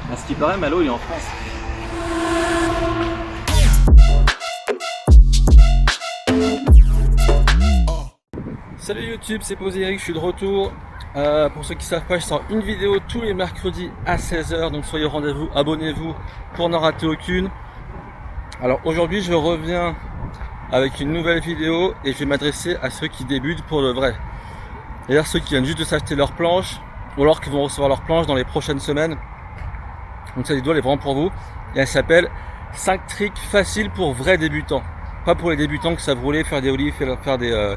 À ce qui paraît, Malo il est en France. Salut YouTube, c'est Posé Eric, je suis de retour. Pour ceux qui ne savent pas, je sors une vidéo tous les mercredis à 16 h, donc soyez au rendez-vous, abonnez-vous pour n'en rater aucune. Alors aujourd'hui, je reviens avec une nouvelle vidéo et je vais m'adresser à ceux qui débutent pour le vrai. C'est-à-dire ceux qui viennent juste de s'acheter leur planche ou alors qui vont recevoir leur planche dans les prochaines semaines. Donc cette vidéo elle est vraiment pour vous et elle s'appelle 5 tricks faciles pour vrais débutants. Pas pour les débutants qui savent rouler, faire des ollies, faire des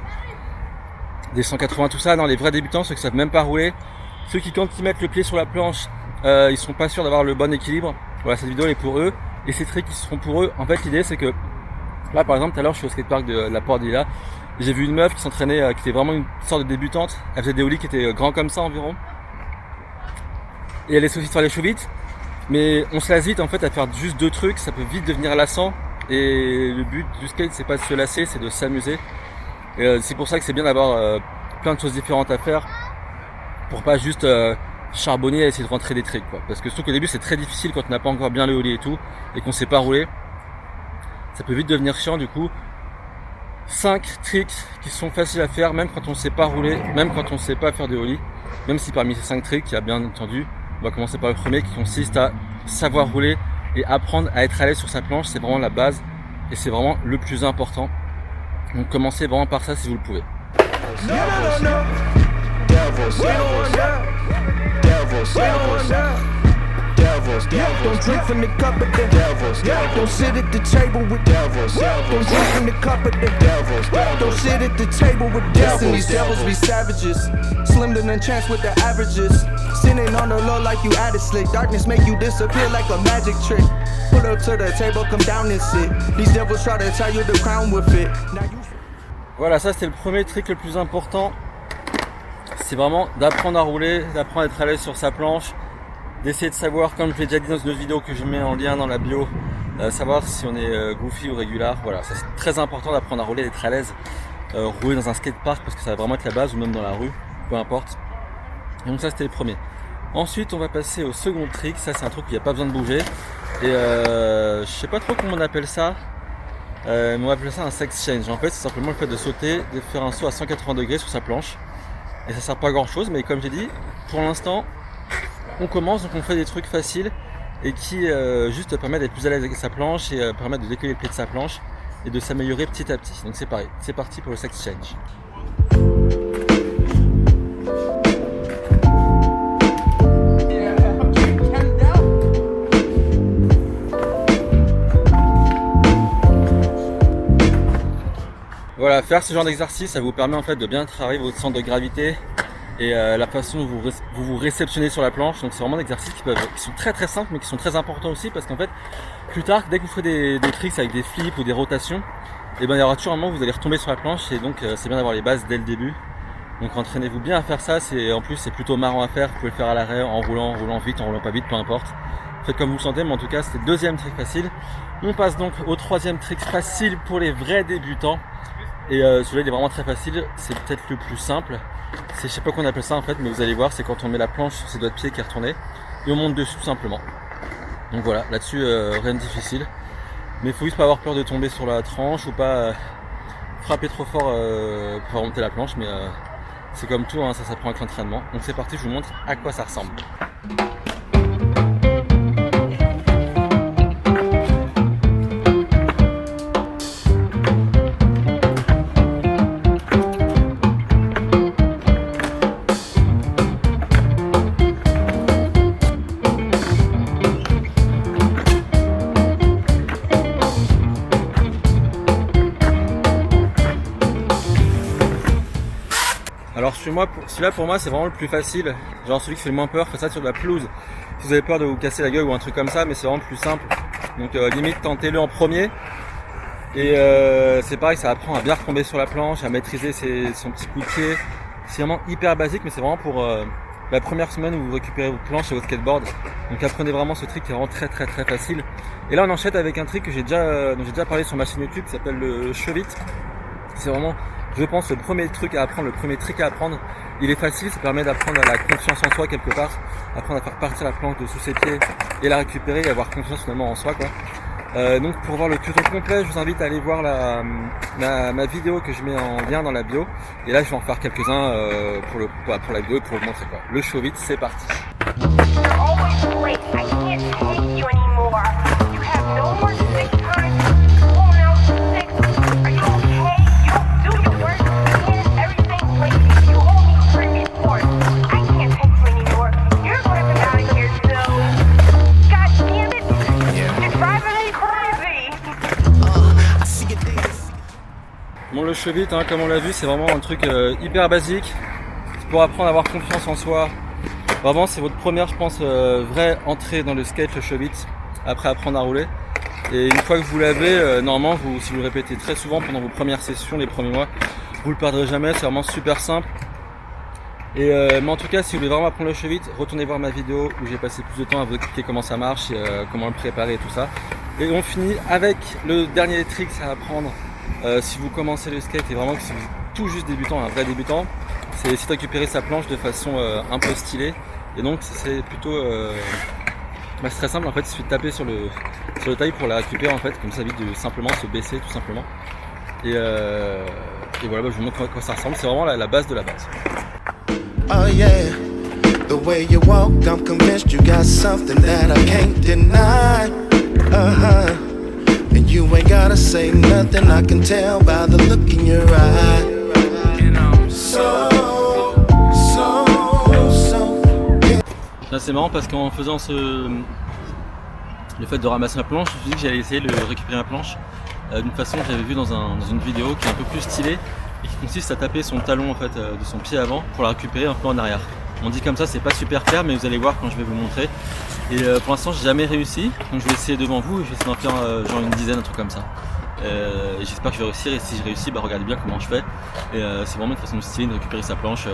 180 tout ça. Non, les vrais débutants, ceux qui savent même pas rouler, ceux qui quand ils mettent le pied sur la planche ils sont pas sûrs d'avoir le bon équilibre. Voilà, cette vidéo elle est pour eux et ces tricks qui seront pour eux. En fait l'idée c'est que là par exemple tout à l'heure je suis au skatepark de la Porte d'Ila, j'ai vu une meuf qui s'entraînait, qui était vraiment une sorte de débutante. Elle faisait des ollies qui étaient grands comme ça environ et elle essaie aussi de faire les choses vite, mais on se lasse vite en fait à faire juste 2 trucs, ça peut vite devenir lassant et le but du skate c'est pas de se lasser, c'est de s'amuser. Et c'est pour ça que c'est bien d'avoir plein de choses différentes à faire pour pas juste charbonner et essayer de rentrer des tricks quoi. Parce que surtout qu'au début c'est très difficile quand on n'a pas encore bien le ollie et tout et qu'on sait pas rouler, ça peut vite devenir chiant. Du coup 5 tricks qui sont faciles à faire même quand on sait pas rouler, même quand on sait pas faire des ollies. Même si parmi ces 5 tricks il y a bien entendu, on va commencer par le premier qui consiste à savoir rouler et apprendre à être à l'aise sur sa planche. C'est vraiment la base et c'est vraiment le plus important. Donc commencez vraiment par ça si vous le pouvez. Don't drink from the cup of the devils. Don't sit at the table with devils. Don't drink from the cup of the devils. Don't sit at the table with devils. Listen, these devils be savages. Slim to none chance with the averages. Sitting on the low like you added slick. Darkness make you disappear like a magic trick. Pull up to the table, come down and sit. These devils try to tie you the crown with it. Voilà, ça c'était le premier trick le plus important. C'est vraiment d'apprendre à rouler, d'apprendre à être à l'aise sur sa planche. D'essayer de savoir, comme je l'ai déjà dit dans une autre vidéo que je mets en lien dans la bio, savoir si on est goofy ou régular. Voilà, ça c'est très important d'apprendre à rouler, d'être à l'aise, rouler dans un skatepark parce que ça va vraiment être la base ou même dans la rue, peu importe. Et donc ça c'était le premier. Ensuite on va passer au second trick. Ça c'est un truc où il n'y a pas besoin de bouger et je sais pas trop comment on appelle ça, mais on va appeler ça un sex change. En fait c'est simplement le fait de sauter, de faire un saut à 180 degrés sur sa planche et ça sert pas à grand chose, mais comme j'ai dit, pour l'instant on commence, donc on fait des trucs faciles et qui juste permettent d'être plus à l'aise avec sa planche et permettent de décoller le pied de sa planche et de s'améliorer petit à petit. Donc c'est pareil, c'est parti pour le sex change. Voilà, faire ce genre d'exercice, ça vous permet en fait de bien travailler votre centre de gravité et la façon dont vous réceptionnez sur la planche. Donc c'est vraiment des exercices qui sont très simples mais qui sont très importants aussi parce qu'en fait plus tard dès que vous ferez des tricks avec des flips ou des rotations, et ben il y aura toujours un moment où vous allez retomber sur la planche et donc c'est bien d'avoir les bases dès le début. Donc entraînez-vous bien à faire ça, en plus c'est plutôt marrant à faire, vous pouvez le faire à l'arrêt, en roulant vite, en roulant pas vite, peu importe. Faites comme vous le sentez, mais en tout cas c'était le deuxième trick facile. On passe donc au troisième trick facile pour les vrais débutants. Et celui-là il est vraiment très facile, c'est peut-être le plus simple. Je sais pas qu'on appelle ça en fait, mais vous allez voir, c'est quand on met la planche sur ses doigts de pied qui est retournée et on monte dessus tout simplement. Donc voilà, là-dessus rien de difficile. Mais il faut juste pas avoir peur de tomber sur la tranche ou pas frapper trop fort pour faire monter la planche, mais c'est comme tout, hein, ça s'apprend avec l'entraînement. Donc c'est parti, je vous montre à quoi ça ressemble. Alors celui-là pour moi c'est vraiment le plus facile, genre celui qui fait le moins peur. Faites ça sur de la pelouse si vous avez peur de vous casser la gueule ou un truc comme ça, mais c'est vraiment le plus simple. Donc limite tentez-le en premier et c'est pareil, ça apprend à bien retomber sur la planche, à maîtriser son petit coup de pied. C'est vraiment hyper basique, mais c'est vraiment pour la première semaine où vous récupérez votre planche et votre skateboard. Donc apprenez vraiment ce trick qui est vraiment très facile. Et là on enchaîne avec un trick dont j'ai déjà parlé sur ma chaîne YouTube qui s'appelle le chevite. C'est vraiment je pense, le premier truc à apprendre, le premier trick à apprendre. Il est facile, ça permet d'apprendre à la confiance en soi quelque part, apprendre à faire partir la planche de sous ses pieds et la récupérer et avoir confiance finalement en soi, quoi. Donc pour voir le tuto complet, je vous invite à aller voir ma vidéo que je mets en lien dans la bio. Et là je vais en faire quelques-uns pour la vidéo et pour vous montrer quoi. Le show vite, c'est parti. Bon, le show vite, hein, comme on l'a vu, c'est vraiment un truc hyper basique. C'est pour apprendre à avoir confiance en soi. Vraiment, c'est votre première, je pense, vraie entrée dans le skate, le show vite. Après apprendre à rouler. Et une fois que vous l'avez, normalement, si vous le répétez très souvent pendant vos premières sessions, les premiers mois, vous le perdrez jamais. C'est vraiment super simple. Et mais en tout cas, si vous voulez vraiment apprendre le show vite, retournez voir ma vidéo où j'ai passé plus de temps à vous expliquer comment ça marche, et, comment le préparer et tout ça. Et on finit avec le dernier trick à apprendre. Si vous commencez le skate et vraiment que si vous êtes tout juste débutant, un vrai débutant, c'est essayer de récupérer sa planche de façon un peu stylée. Et donc c'est plutôt c'est très simple en fait, il suffit de taper sur le taille pour la récupérer en fait, comme ça évite de simplement se baisser tout simplement. Et voilà, je vous montre à quoi ça ressemble, c'est vraiment la base de la base. Oh yeah, the way you walk, I'm convinced you got something that I can't deny. And you ain't gotta say nothing, I can tell by the look in your eye. Là c'est marrant parce qu'en faisant le fait de ramasser ma planche, je me suis dit que j'allais essayer de récupérer ma planche d'une façon que j'avais vue dans une vidéo qui est un peu plus stylée et qui consiste à taper son talon en fait de son pied avant pour la récupérer un peu en arrière. On dit comme ça, c'est pas super clair, mais vous allez voir quand je vais vous montrer. Et pour l'instant, j'ai jamais réussi, donc je vais essayer devant vous et je vais essayer d'en faire genre une dizaine, un truc comme ça. Et j'espère que je vais réussir, et si je réussis, regardez bien comment je fais. Et c'est vraiment une façon stylée de récupérer sa planche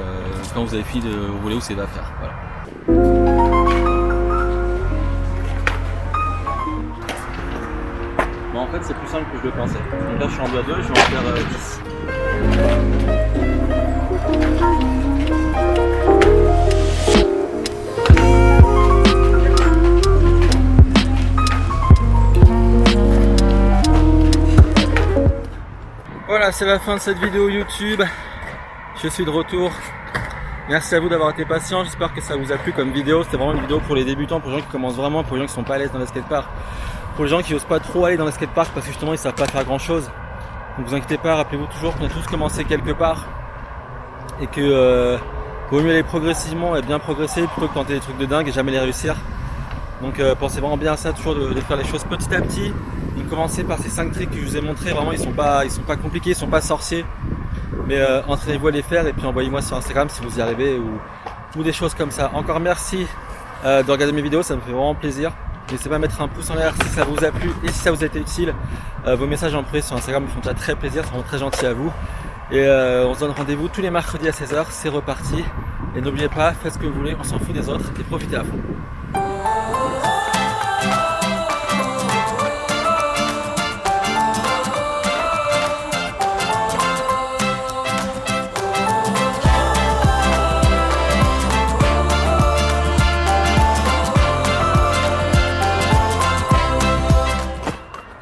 quand vous avez fini de rouler ou c'est à faire. Voilà. Bon, en fait, c'est plus simple que je le pensais. Donc là, je suis en 2 à 2, je vais en faire 10. Voilà, c'est la fin de cette vidéo YouTube. Je suis de retour. Merci à vous d'avoir été patient. J'espère que ça vous a plu comme vidéo. C'était vraiment une vidéo pour les débutants, pour les gens qui commencent vraiment, pour les gens qui sont pas à l'aise dans les skateparks, pour les gens qui n'osent pas trop aller dans les skateparks parce que justement ils savent pas faire grand chose. Donc vous inquiétez pas, rappelez-vous toujours qu'on a tous commencé quelque part et que vaut mieux aller progressivement et bien progresser plutôt que tenter des trucs de dingue et jamais les réussir. Donc pensez vraiment bien à ça, toujours de faire les choses petit à petit. Donc commencez par ces 5 tricks que je vous ai montrés. Vraiment ils sont pas compliqués, ils sont pas sorciers. Mais entraînez-vous à les faire et puis envoyez-moi sur Instagram si vous y arrivez ou des choses comme ça. Encore merci de regarder mes vidéos, ça me fait vraiment plaisir. N'hésitez pas à mettre un pouce en l'air si ça vous a plu et si ça vous a été utile. Vos messages en privé sur Instagram me font déjà très plaisir, c'est vraiment très gentil à vous. Et on se donne rendez-vous tous les mercredis à 16h, c'est reparti. Et n'oubliez pas, faites ce que vous voulez, on s'en fout des autres et profitez à fond.